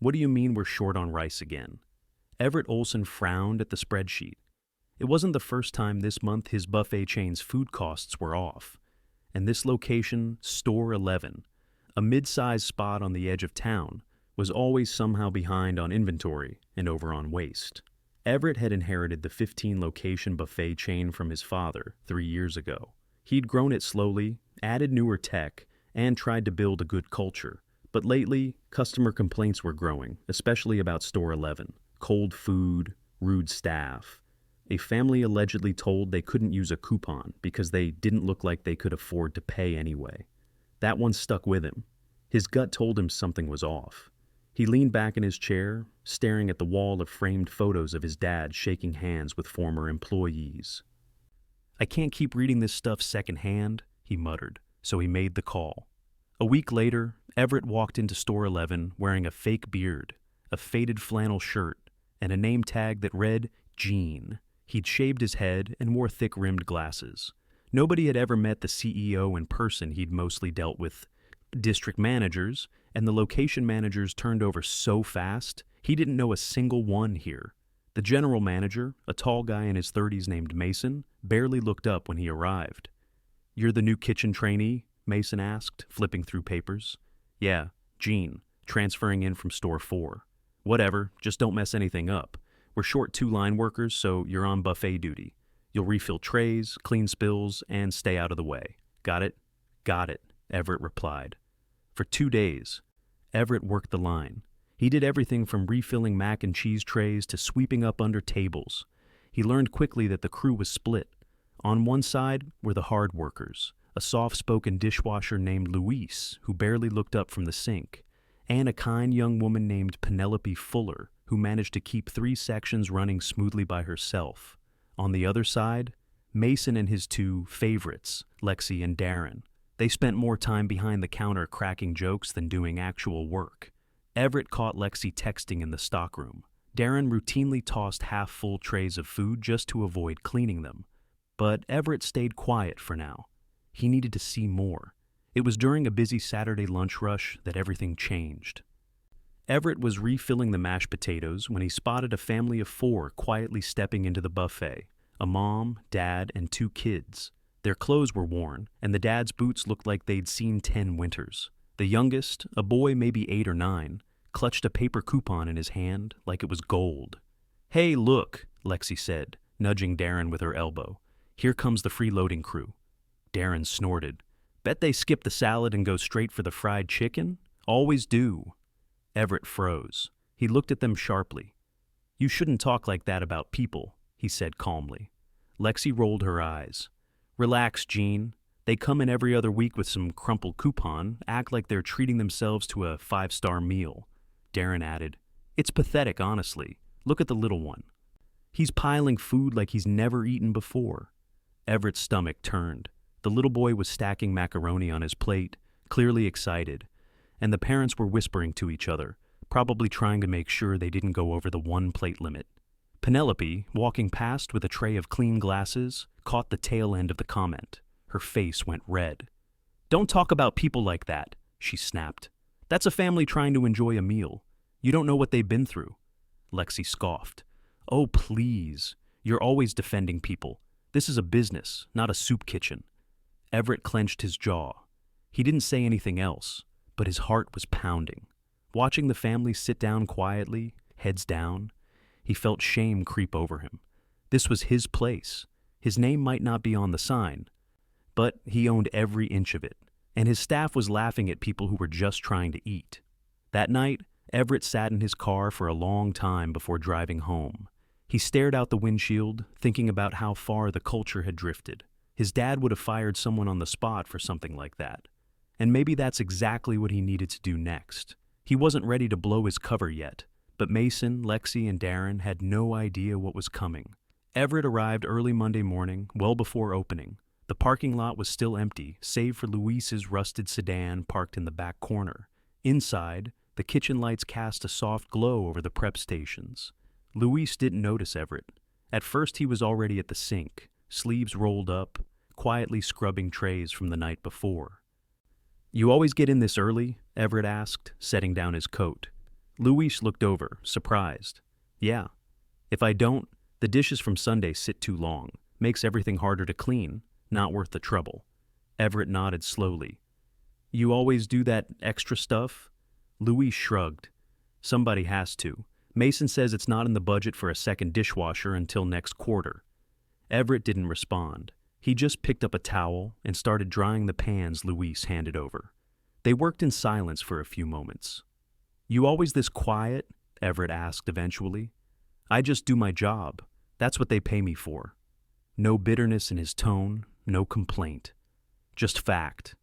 What do you mean we're short on rice again? Everett Olson frowned at the spreadsheet. It wasn't the first time this month his buffet chain's food costs were off. And this location, Store 11, a mid-sized spot on the edge of town, was always somehow behind on inventory and over on waste. Everett had inherited the 15-location buffet chain from his father 3 years ago. He'd grown it slowly, added newer tech, and tried to build a good culture. But lately, customer complaints were growing, especially about Store 11. Cold food, rude staff. A family allegedly told they couldn't use a coupon because they didn't look like they could afford to pay anyway. That one stuck with him. His gut told him something was off. He leaned back in his chair, staring at the wall of framed photos of his dad shaking hands with former employees. "I can't keep reading this stuff secondhand," he muttered, so he made the call. A week later, Everett walked into Store 11 wearing a fake beard, a faded flannel shirt, and a name tag that read Gene. He'd shaved his head and wore thick-rimmed glasses. Nobody had ever met the CEO in person. He'd mostly dealt with district managers, and the location managers turned over so fast, he didn't know a single one here. The general manager, a tall guy in his 30s named Mason, barely looked up when he arrived. "You're the new kitchen trainee?" Mason asked, flipping through papers. "Yeah, Gene, transferring in from Store 4. "Whatever, just don't mess anything up. We're short 2 line workers, so you're on buffet duty. You'll refill trays, clean spills, and stay out of the way. Got it?" "Got it," Everett replied. For 2 days, Everett worked the line. He did everything from refilling mac and cheese trays to sweeping up under tables. He learned quickly that the crew was split. On one side were the hard workers, a soft-spoken dishwasher named Louise, who barely looked up from the sink, and a kind young woman named Penelope Fuller, who managed to keep 3 sections running smoothly by herself. On the other side, Mason and his 2 favorites, Lexi and Darren. They spent more time behind the counter cracking jokes than doing actual work. Everett caught Lexi texting in the stockroom. Darren routinely tossed half-full trays of food just to avoid cleaning them. But Everett stayed quiet for now. He needed to see more. It was during a busy Saturday lunch rush that everything changed. Everett was refilling the mashed potatoes when he spotted a family of 4 quietly stepping into the buffet, a mom, dad, and 2 kids. Their clothes were worn, and the dad's boots looked like they'd seen 10 winters. The youngest, a boy maybe 8 or 9, clutched a paper coupon in his hand like it was gold. "Hey, look," Lexi said, nudging Darren with her elbow. "Here comes the freeloading crew." Darren snorted. "Bet they skip the salad and go straight for the fried chicken? Always do." Everett froze. He looked at them sharply. "You shouldn't talk like that about people," he said calmly. Lexi rolled her eyes. "Relax, Gene. They come in every other week with some crumpled coupon, act like they're treating themselves to a 5-star meal." Darren added, "It's pathetic, honestly. Look at the little one. He's piling food like he's never eaten before." Everett's stomach turned. The little boy was stacking macaroni on his plate, clearly excited, and the parents were whispering to each other, probably trying to make sure they didn't go over the 1-plate limit. Penelope, walking past with a tray of clean glasses, caught the tail end of the comment. Her face went red. "Don't talk about people like that," she snapped. "That's a family trying to enjoy a meal. You don't know what they've been through." Lexi scoffed. "Oh, please. You're always defending people. This is a business, not a soup kitchen." Everett clenched his jaw. He didn't say anything else, but his heart was pounding. Watching the family sit down quietly, heads down, he felt shame creep over him. This was his place. His name might not be on the sign, but he owned every inch of it, and his staff was laughing at people who were just trying to eat. That night, Everett sat in his car for a long time before driving home. He stared out the windshield, thinking about how far the culture had drifted. His dad would have fired someone on the spot for something like that. And maybe that's exactly what he needed to do next. He wasn't ready to blow his cover yet, but Mason, Lexi, and Darren had no idea what was coming. Everett arrived early Monday morning, well before opening. The parking lot was still empty, save for Luis's rusted sedan parked in the back corner. Inside, the kitchen lights cast a soft glow over the prep stations. Luis didn't notice Everett. At first he was already at the sink, sleeves rolled up, quietly scrubbing trays from the night before. "You always get in this early?" Everett asked, setting down his coat. Luis looked over, surprised. Yeah. If I don't, the dishes from Sunday sit too long. Makes everything harder to clean. Not worth the trouble. Everett nodded slowly. You always do that extra stuff? Luis shrugged. Somebody has to. Mason says it's not in the budget for a second dishwasher until next quarter. Everett didn't respond. He just picked up a towel and started drying the pans Luis handed over. They worked in silence for a few moments. You always this quiet? Everett asked eventually. I just do my job. That's what they pay me for. No bitterness in his tone, no complaint. Just fact.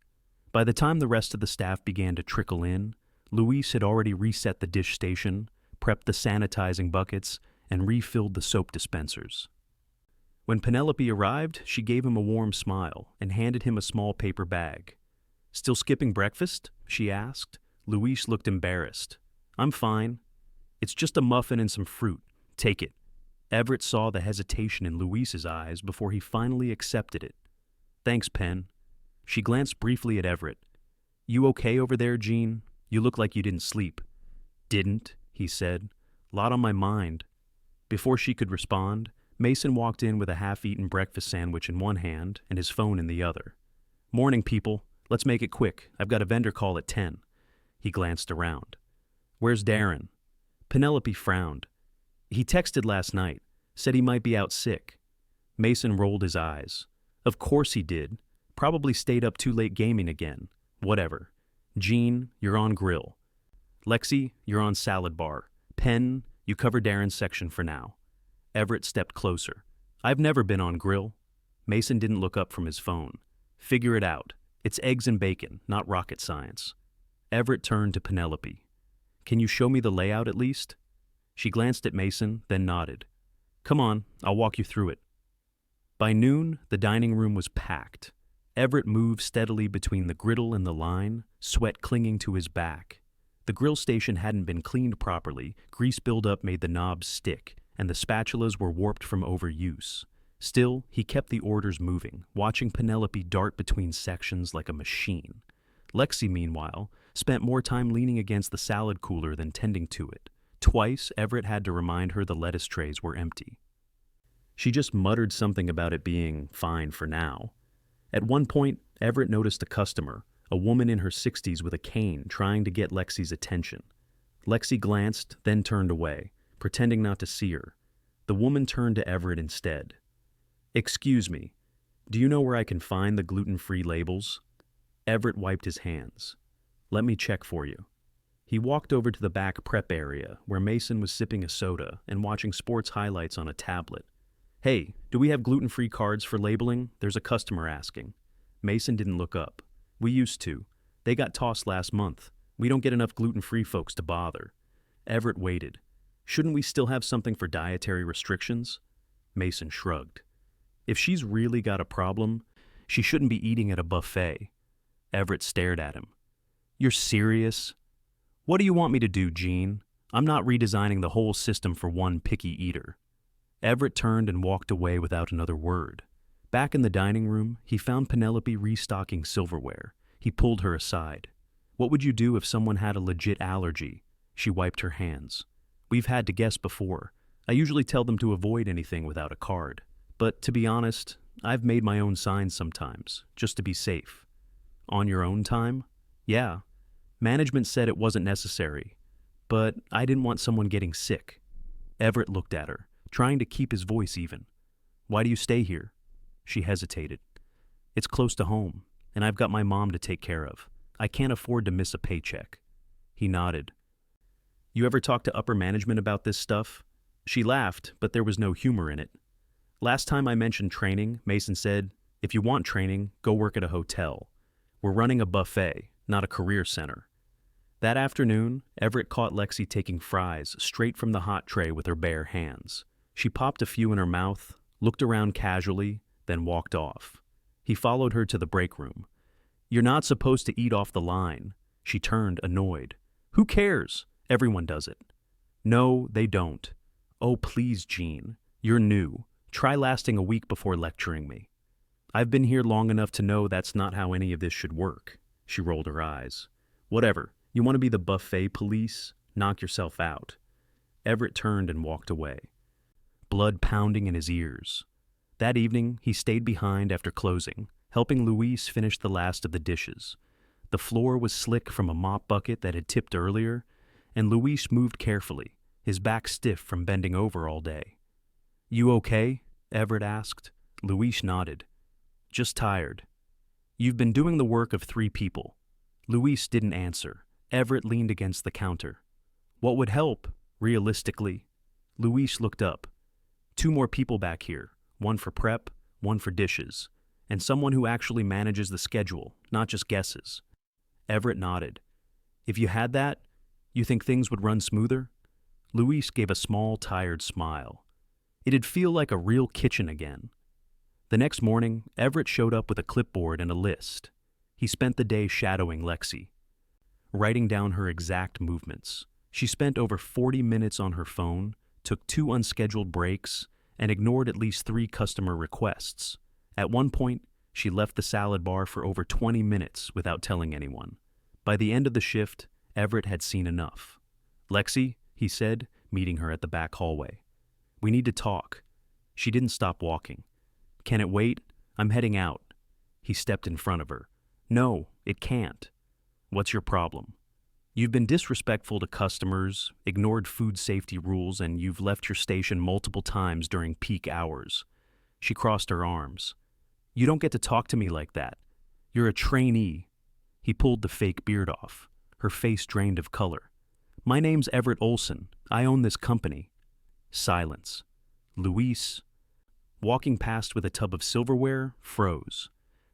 By the time the rest of the staff began to trickle in, Luis had already reset the dish station, prepped the sanitizing buckets, and refilled the soap dispensers. When Penelope arrived, she gave him a warm smile and handed him a small paper bag. Still skipping breakfast? She asked. Luis looked embarrassed. I'm fine. It's just a muffin and some fruit. Take it. Everett saw the hesitation in Luis's eyes before he finally accepted it. Thanks, Pen. She glanced briefly at Everett. You okay over there, Jean? You look like you didn't sleep. Didn't, he said. Lot on my mind. Before she could respond, Mason walked in with a half-eaten breakfast sandwich in one hand and his phone in the other. Morning, people. Let's make it quick. I've got a vendor call at 10. He glanced around. Where's Darren? Penelope frowned. He texted last night. Said he might be out sick. Mason rolled his eyes. Of course he did. Probably stayed up too late gaming again. Whatever. Jean, you're on grill. Lexi, you're on salad bar. Pen, you cover Darren's section for now. Everett stepped closer. I've never been on grill. Mason didn't look up from his phone. Figure it out. It's eggs and bacon, not rocket science. Everett turned to Penelope. Can you show me the layout at least? She glanced at Mason, then nodded. Come on, I'll walk you through it. By noon, the dining room was packed. Everett moved steadily between the griddle and the line, sweat clinging to his back. The grill station hadn't been cleaned properly, grease buildup made the knobs stick, and the spatulas were warped from overuse. Still, he kept the orders moving, watching Penelope dart between sections like a machine. Lexi, meanwhile, spent more time leaning against the salad cooler than tending to it. Twice, Everett had to remind her the lettuce trays were empty. She just muttered something about it being fine for now. At one point, Everett noticed a customer, a woman in her 60s with a cane, trying to get Lexi's attention. Lexi glanced, then turned away, pretending not to see her. The woman turned to Everett instead. Excuse me, do you know where I can find the gluten-free labels? Everett wiped his hands. Let me check for you. He walked over to the back prep area, where Mason was sipping a soda and watching sports highlights on a tablet. Hey, do we have gluten-free cards for labeling? There's a customer asking. Mason didn't look up. We used to. They got tossed last month. We don't get enough gluten-free folks to bother. Everett waited. Shouldn't we still have something for dietary restrictions? Mason shrugged. If she's really got a problem, she shouldn't be eating at a buffet. Everett stared at him. You're serious? What do you want me to do, Jean? I'm not redesigning the whole system for one picky eater. Everett turned and walked away without another word. Back in the dining room, he found Penelope restocking silverware. He pulled her aside. What would you do if someone had a legit allergy? She wiped her hands. We've had to guess before. I usually tell them to avoid anything without a card. But to be honest, I've made my own signs sometimes, just to be safe. On your own time? Yeah. Management said it wasn't necessary. But I didn't want someone getting sick. Everett looked at her, trying to keep his voice even. Why do you stay here? She hesitated. It's close to home, and I've got my mom to take care of. I can't afford to miss a paycheck. He nodded. You ever talk to upper management about this stuff? She laughed, but there was no humor in it. Last time I mentioned training, Mason said, if you want training, go work at a hotel. We're running a buffet, not a career center. That afternoon, Everett caught Lexi taking fries straight from the hot tray with her bare hands. She popped a few in her mouth, looked around casually, then walked off. He followed her to the break room. You're not supposed to eat off the line. She turned, annoyed. Who cares? Everyone does it. No, they don't. Oh, please, Jean. You're new. Try lasting a week before lecturing me. I've been here long enough to know that's not how any of this should work. She rolled her eyes. Whatever. You want to be the buffet police? Knock yourself out. Everett turned and walked away, blood pounding in his ears. That evening, he stayed behind after closing, helping Luis finish the last of the dishes. The floor was slick from a mop bucket that had tipped earlier, and Luis moved carefully, his back stiff from bending over all day. "You okay?" Everett asked. Luis nodded. "Just tired." "You've been doing the work of 3 people. Luis didn't answer. Everett leaned against the counter. "What would help, realistically?" Luis looked up. 2 more people back here, 1 for prep, 1 for dishes, and someone who actually manages the schedule, not just guesses. Everett nodded. "If you had that, you think things would run smoother?" Luis gave a small, tired smile. It'd feel like a real kitchen again. The next morning, Everett showed up with a clipboard and a list. He spent the day shadowing Lexi, writing down her exact movements. She spent over 40 minutes on her phone, took 2 unscheduled breaks, and ignored at least 3 customer requests. At one point, she left the salad bar for over 20 minutes without telling anyone. By the end of the shift, Everett had seen enough. "Lexi," he said, meeting her at the back hallway. "We need to talk." She didn't stop walking. "Can it wait? I'm heading out." He stepped in front of her. "No, it can't." "What's your problem?" "You've been disrespectful to customers, ignored food safety rules, and you've left your station multiple times during peak hours." She crossed her arms. "You don't get to talk to me like that. You're a trainee." He pulled the fake beard off. Her face drained of color. "My name's Everett Olson. I own this company." Silence. Luis, walking past with a tub of silverware, froze.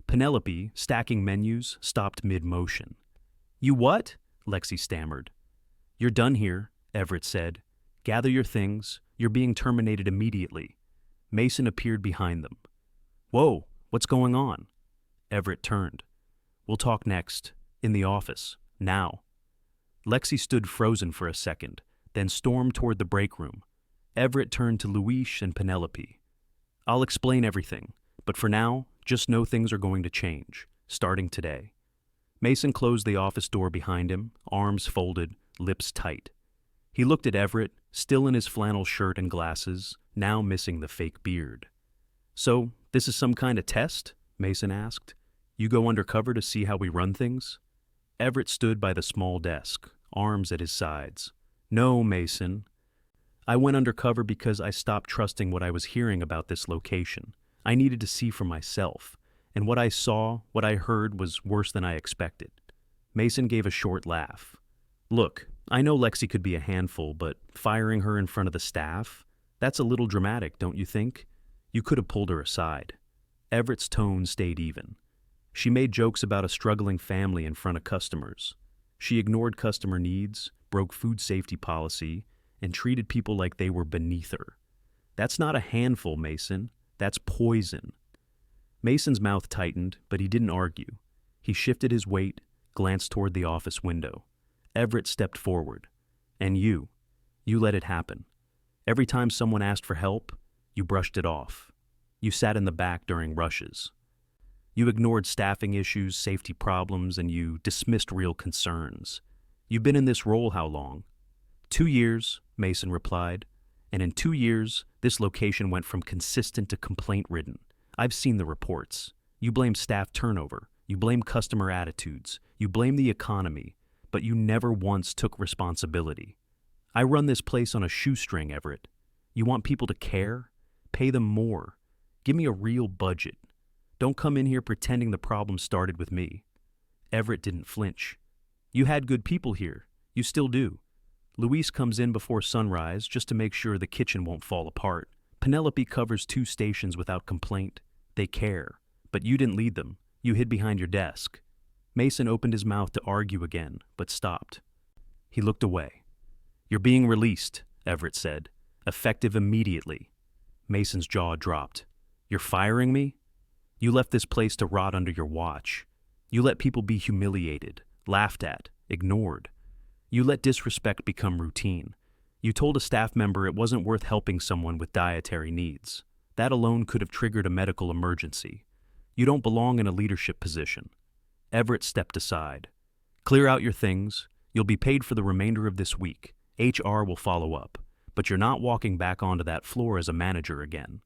Penelope, stacking menus, stopped mid-motion. "You what?" Lexi stammered. "You're done here," Everett said. "Gather your things. You're being terminated immediately." Mason appeared behind them. "Whoa, what's going on?" Everett turned. "We'll talk next. In the office. Now." Lexi stood frozen for a second, then stormed toward the break room. Everett turned to Luis and Penelope. "I'll explain everything, but for now, just know things are going to change, starting today." Mason closed the office door behind him, arms folded, lips tight. He looked at Everett, still in his flannel shirt and glasses, now missing the fake beard. "So, this is some kind of test?" Mason asked. "You go undercover to see how we run things?" Everett stood by the small desk, arms at his sides. "No, Mason. I went undercover because I stopped trusting what I was hearing about this location. I needed to see for myself. And what I saw, what I heard, was worse than I expected." Mason gave a short laugh. "Look, I know Lexi could be a handful, but firing her in front of the staff? That's a little dramatic, don't you think? You could have pulled her aside." Everett's tone stayed even. "She made jokes about a struggling family in front of customers. She ignored customer needs, broke food safety policy, and treated people like they were beneath her. That's not a handful, Mason. That's poison." Mason's mouth tightened, but he didn't argue. He shifted his weight, glanced toward the office window. Everett stepped forward. "And you let it happen. Every time someone asked for help, you brushed it off. You sat in the back during rushes. You ignored staffing issues, safety problems, and you dismissed real concerns. You've been in this role how long?" 2 years, Mason replied. "And in 2 years, this location went from consistent to complaint-ridden. I've seen the reports. You blame staff turnover. You blame customer attitudes. You blame the economy. But you never once took responsibility. I run this place on a shoestring, Everett. You want people to care? Pay them more. Give me a real budget. Don't come in here pretending the problem started with me." Everett didn't flinch. "You had good people here. You still do. Luis comes in before sunrise just to make sure the kitchen won't fall apart. Penelope covers 2 stations without complaint. They care. But you didn't lead them. You hid behind your desk." Mason opened his mouth to argue again, but stopped. He looked away. "You're being released," Everett said. "Effective immediately." Mason's jaw dropped. "You're firing me? You left this place to rot under your watch. You let people be humiliated, laughed at, ignored. You let disrespect become routine. You told a staff member it wasn't worth helping someone with dietary needs. That alone could have triggered a medical emergency. You don't belong in a leadership position." Everett stepped aside. "Clear out your things. You'll be paid for the remainder of this week. HR will follow up, but you're not walking back onto that floor as a manager again."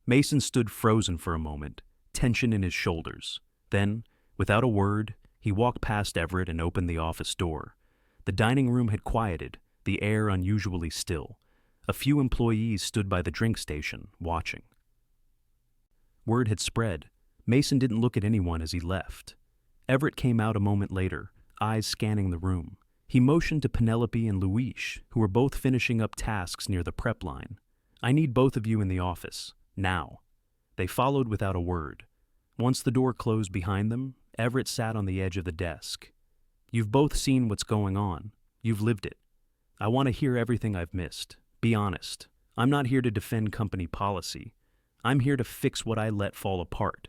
Mason stood frozen for a moment, tension in his shoulders. Then, without a word, he walked past Everett and opened the office door. The dining room had quieted, the air unusually still. A few employees stood by the drink station, watching. Word had spread. Mason didn't look at anyone as he left. Everett came out a moment later, eyes scanning the room. He motioned to Penelope and Luis, who were both finishing up tasks near the prep line. "I need both of you in the office, now." They followed without a word. Once the door closed behind them, Everett sat on the edge of the desk. "You've both seen what's going on. You've lived it. I want to hear everything I've missed. Be honest. I'm not here to defend company policy. I'm here to fix what I let fall apart."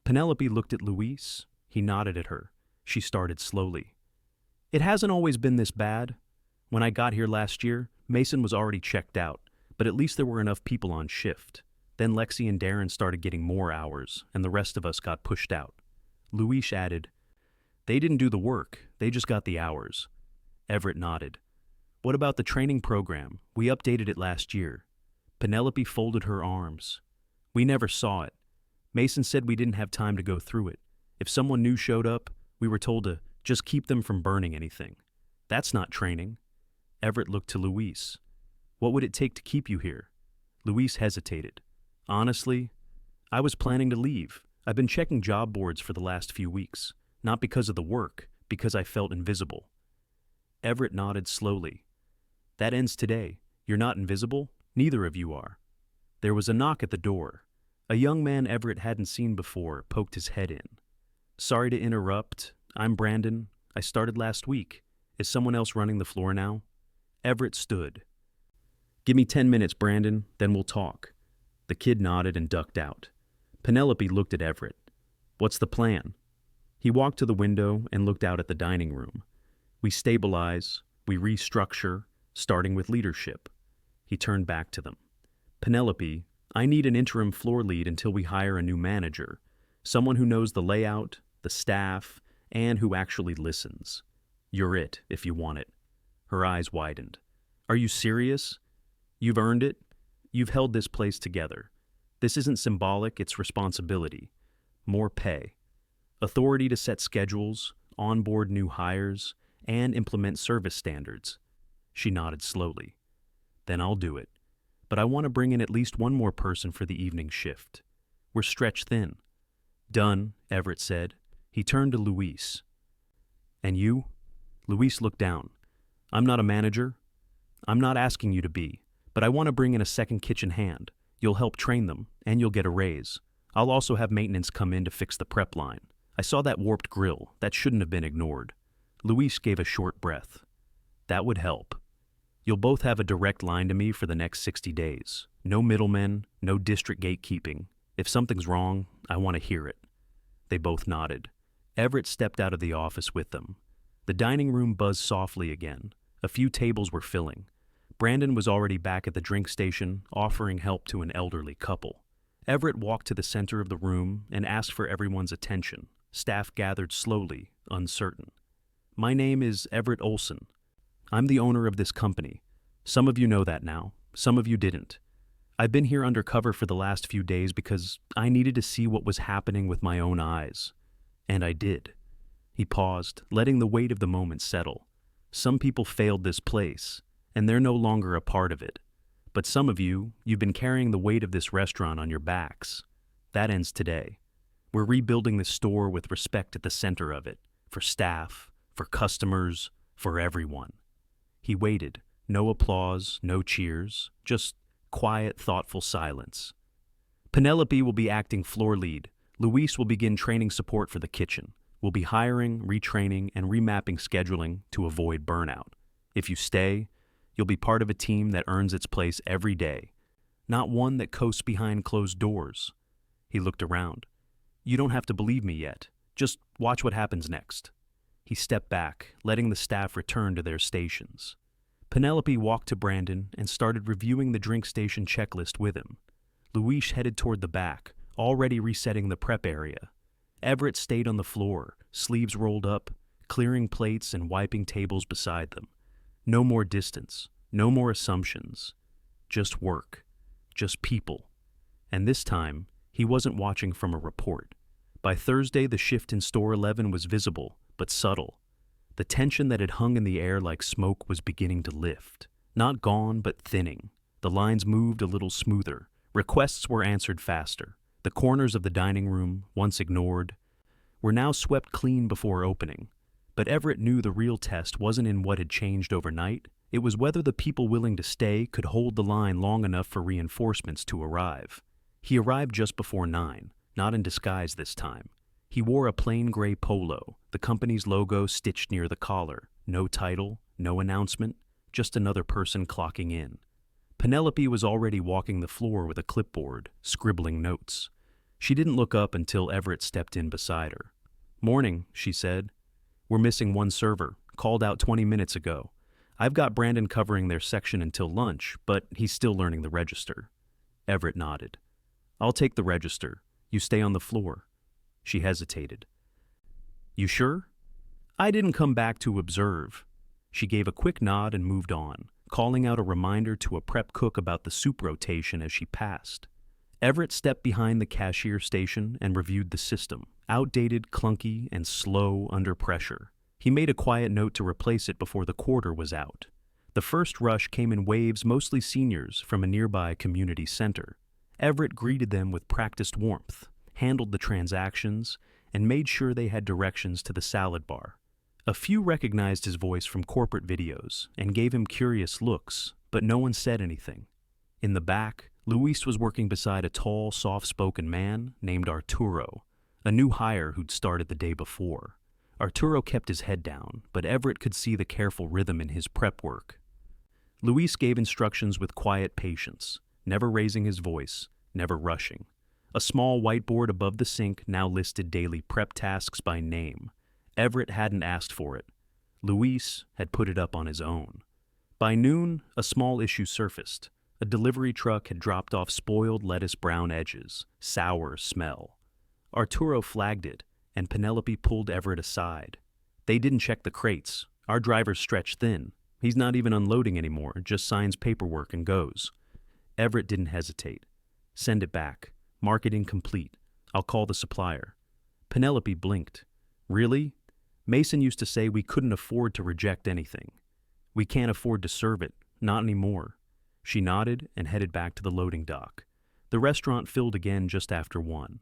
Penelope looked at Luis. He nodded at her. She started slowly. "It hasn't always been this bad. When I got here last year, Mason was already checked out, but at least there were enough people on shift. Then Lexi and Darren started getting more hours, and the rest of us got pushed out." Luis added, "They didn't do the work, they just got the hours." Everett nodded. "What about the training program? We updated it last year." Penelope folded her arms. "We never saw it. Mason said we didn't have time to go through it. If someone new showed up, we were told to just keep them from burning anything. That's not training." Everett looked to Luis. "What would it take to keep you here?" Luis hesitated. "Honestly, I was planning to leave. I've been checking job boards for the last few weeks, not because of the work, because I felt invisible." Everett nodded slowly. "That ends today. You're not invisible. Neither of you are." There was a knock at the door. A young man Everett hadn't seen before poked his head in. "Sorry to interrupt. I'm Brandon. I started last week. Is someone else running the floor now?" Everett stood. "Give me 10 minutes, Brandon, then we'll talk." The kid nodded and ducked out. Penelope looked at Everett. "What's the plan?" He walked to the window and looked out at the dining room. "We stabilize, we restructure, starting with leadership." He turned back to them. "Penelope, I need an interim floor lead until we hire a new manager, someone who knows the layout, the staff, and who actually listens. You're it, if you want it." Her eyes widened. "Are you serious? You've earned it. You've held this place together. This isn't symbolic, it's responsibility. More pay. Authority to set schedules, onboard new hires, and implement service standards." She nodded slowly. "Then I'll do it. But I want to bring in at least one more person for the evening shift. We're stretched thin." "Done," Everett said. He turned to Luis. "And you?" Luis looked down. "I'm not a manager. I'm not asking you to be, but I want to bring in a second kitchen hand. You'll help train them, and you'll get a raise. I'll also have maintenance come in to fix the prep line. I saw that warped grill. That shouldn't have been ignored." Luis gave a short breath. "That would help. You'll both have a direct line to me for the next 60 days. No middlemen, no district gatekeeping. If something's wrong, I want to hear it." They both nodded. Everett stepped out of the office with them. The dining room buzzed softly again. A few tables were filling. Brandon was already back at the drink station, offering help to an elderly couple. Everett walked to the center of the room and asked for everyone's attention. Staff gathered slowly, uncertain. "My name is Everett Olson. I'm the owner of this company. Some of you know that now, some of you didn't. I've been here undercover for the last few days because I needed to see what was happening with my own eyes. And I did." He paused, letting the weight of the moment settle. "Some people failed this place, and they're no longer a part of it. But some of you, you've been carrying the weight of this restaurant on your backs. That ends today. We're rebuilding this store with respect at the center of it, for staff, for customers, for everyone." He waited. No applause, no cheers, just quiet, thoughtful silence. "Penelope will be acting floor lead. Luis will begin training support for the kitchen. We'll be hiring, retraining, and remapping scheduling to avoid burnout. If you stay, you'll be part of a team that earns its place every day, not one that coasts behind closed doors." He looked around. "You don't have to believe me yet. Just watch what happens next." He stepped back, letting the staff return to their stations. Penelope walked to Brandon and started reviewing the drink station checklist with him. Luis headed toward the back, already resetting the prep area. Everett stayed on the floor, sleeves rolled up, clearing plates and wiping tables beside them. No more distance, no more assumptions. Just work, just people. And this time, he wasn't watching from a report. By Thursday, the shift in Store 11 was visible, but subtle. The tension that had hung in the air like smoke was beginning to lift. Not gone, but thinning. The lines moved a little smoother. Requests were answered faster. The corners of the dining room, once ignored, were now swept clean before opening. But Everett knew the real test wasn't in what had changed overnight. It was whether the people willing to stay could hold the line long enough for reinforcements to arrive. He arrived just before 9, not in disguise this time. He wore a plain gray polo, the company's logo stitched near the collar. No title, no announcement, just another person clocking in. Penelope was already walking the floor with a clipboard, scribbling notes. She didn't look up until Everett stepped in beside her. "Morning," she said. "We're missing one server, called out 20 minutes ago. I've got Brandon covering their section until lunch, but he's still learning the register." Everett nodded. "I'll take the register. You stay on the floor." She hesitated. "You sure?" "I didn't come back to observe." She gave a quick nod and moved on, calling out a reminder to a prep cook about the soup rotation as she passed. Everett stepped behind the cashier station and reviewed the system, outdated, clunky, and slow under pressure. He made a quiet note to replace it before the quarter was out. The first rush came in waves, mostly seniors, from a nearby community center. Everett greeted them with practiced warmth, handled the transactions, and made sure they had directions to the salad bar. A few recognized his voice from corporate videos and gave him curious looks, but no one said anything. In the back, Luis was working beside a tall, soft-spoken man named Arturo, a new hire who'd started the day before. Arturo kept his head down, but Everett could see the careful rhythm in his prep work. Luis gave instructions with quiet patience, never raising his voice, never rushing. A small whiteboard above the sink now listed daily prep tasks by name. Everett hadn't asked for it. Luis had put it up on his own. By noon, a small issue surfaced. A delivery truck had dropped off spoiled lettuce brown edges, sour smell. Arturo flagged it, and Penelope pulled Everett aside. "They didn't check the crates. Our driver's stretched thin. He's not even unloading anymore, just signs paperwork and goes." Everett didn't hesitate. "Send it back. Mark it incomplete. I'll call the supplier." Penelope blinked. "Really? Mason used to say we couldn't afford to reject anything. We can't afford to serve it, not anymore." She nodded and headed back to the loading dock. The restaurant filled again just after 1.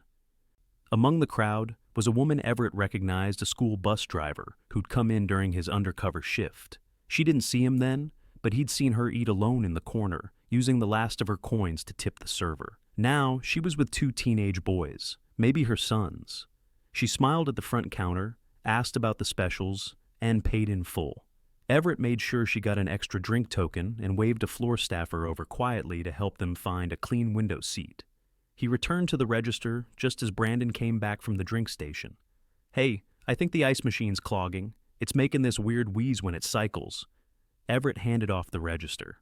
Among the crowd was a woman Everett recognized, a school bus driver who'd come in during his undercover shift. She didn't see him then, but he'd seen her eat alone in the corner, using the last of her coins to tip the server. Now she was with 2 teenage boys, maybe her sons. She smiled at the front counter, asked about the specials, and paid in full. Everett made sure she got an extra drink token and waved a floor staffer over quietly to help them find a clean window seat. He returned to the register just as Brandon came back from the drink station. "Hey, I think the ice machine's clogging. It's making this weird wheeze when it cycles." Everett handed off the register.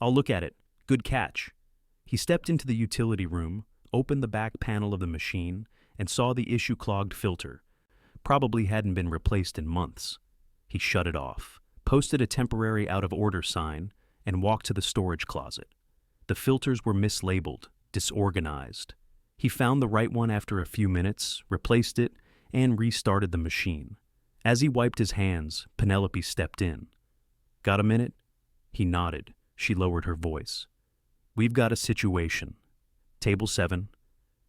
"I'll look at it. Good catch." He stepped into the utility room, opened the back panel of the machine, and saw the issue-clogged filter. Probably hadn't been replaced in months. He shut it off, posted a temporary out-of-order sign, and walked to the storage closet. The filters were mislabeled, disorganized. He found the right one after a few minutes, replaced it, and restarted the machine. As he wiped his hands, Penelope stepped in. "Got a minute?" He nodded. She lowered her voice. "We've got a situation. Table 7.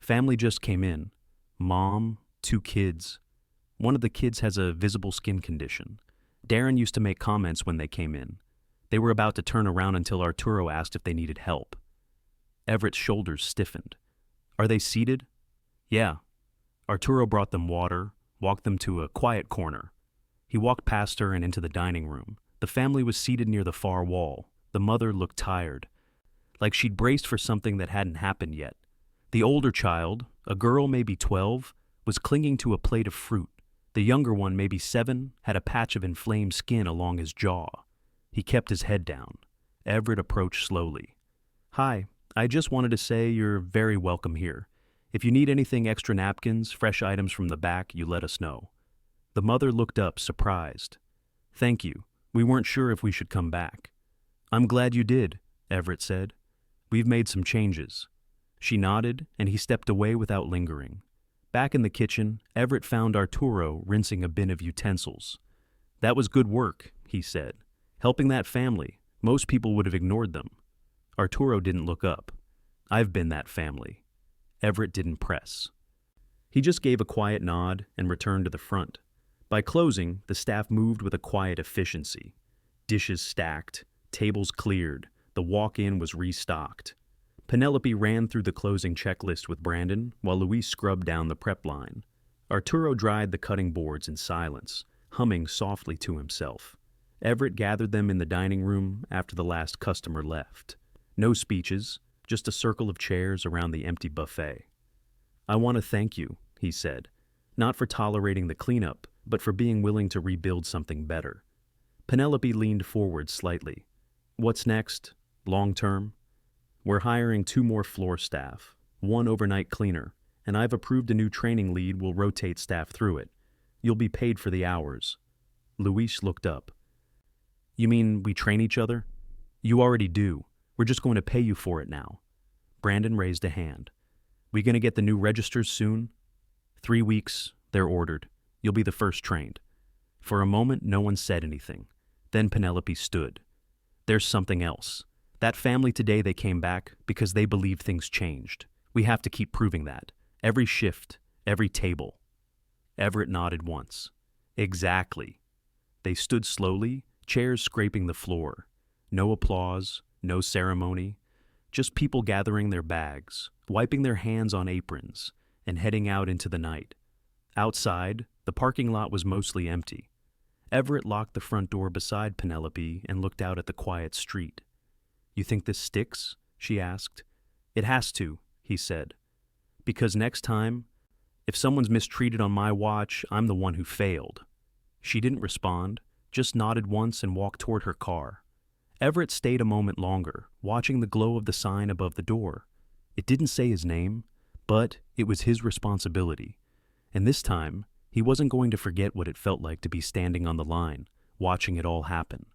Family just came in. Mom, 2 kids. One of the kids has a visible skin condition. Darren used to make comments when they came in. They were about to turn around until Arturo asked if they needed help." Everett's shoulders stiffened. "Are they seated?" "Yeah." Arturo brought them water, walked them to a quiet corner. He walked past her and into the dining room. The family was seated near the far wall. The mother looked tired, like she'd braced for something that hadn't happened yet. The older child, a girl maybe 12, was clinging to a plate of fruit. The younger one, maybe 7, had a patch of inflamed skin along his jaw. He kept his head down. Everett approached slowly. "Hi, I just wanted to say you're very welcome here. If you need anything, extra napkins, fresh items from the back, you let us know." The mother looked up, surprised. "Thank you. We weren't sure if we should come back." "I'm glad you did," Everett said. "We've made some changes." She nodded, and he stepped away without lingering. Back in the kitchen, Everett found Arturo rinsing a bin of utensils. "That was good work," he said. "Helping that family. Most people would have ignored them." Arturo didn't look up. "I've been that family." Everett didn't press. He just gave a quiet nod and returned to the front. By closing, the staff moved with a quiet efficiency. Dishes stacked, tables cleared, the walk-in was restocked. Penelope ran through the closing checklist with Brandon, while Luis scrubbed down the prep line. Arturo dried the cutting boards in silence, humming softly to himself. Everett gathered them in the dining room after the last customer left. No speeches, just a circle of chairs around the empty buffet. "I want to thank you," he said, "not for tolerating the cleanup, but for being willing to rebuild something better." Penelope leaned forward slightly. "What's next? Long term?" "We're hiring 2 more floor staff, 1 overnight cleaner, and I've approved a new training lead will rotate staff through it. You'll be paid for the hours." Luis looked up. "You mean we train each other?" "You already do. We're just going to pay you for it now." Brandon raised a hand. "We gonna get the new registers soon?" 3 weeks, they're ordered. You'll be the first trained." For a moment, no one said anything. Then Penelope stood. "There's something else. That family today, they came back because they believed things changed. We have to keep proving that. Every shift, every table." Everett nodded once. "Exactly." They stood slowly, chairs scraping the floor. No applause, no ceremony. Just people gathering their bags, wiping their hands on aprons, and heading out into the night. Outside, the parking lot was mostly empty. Everett locked the front door beside Penelope and looked out at the quiet street. "You think this sticks?" she asked. "It has to," he said. "Because next time, if someone's mistreated on my watch, I'm the one who failed." She didn't respond, just nodded once and walked toward her car. Everett stayed a moment longer, watching the glow of the sign above the door. It didn't say his name, but it was his responsibility. And this time, he wasn't going to forget what it felt like to be standing on the line, watching it all happen.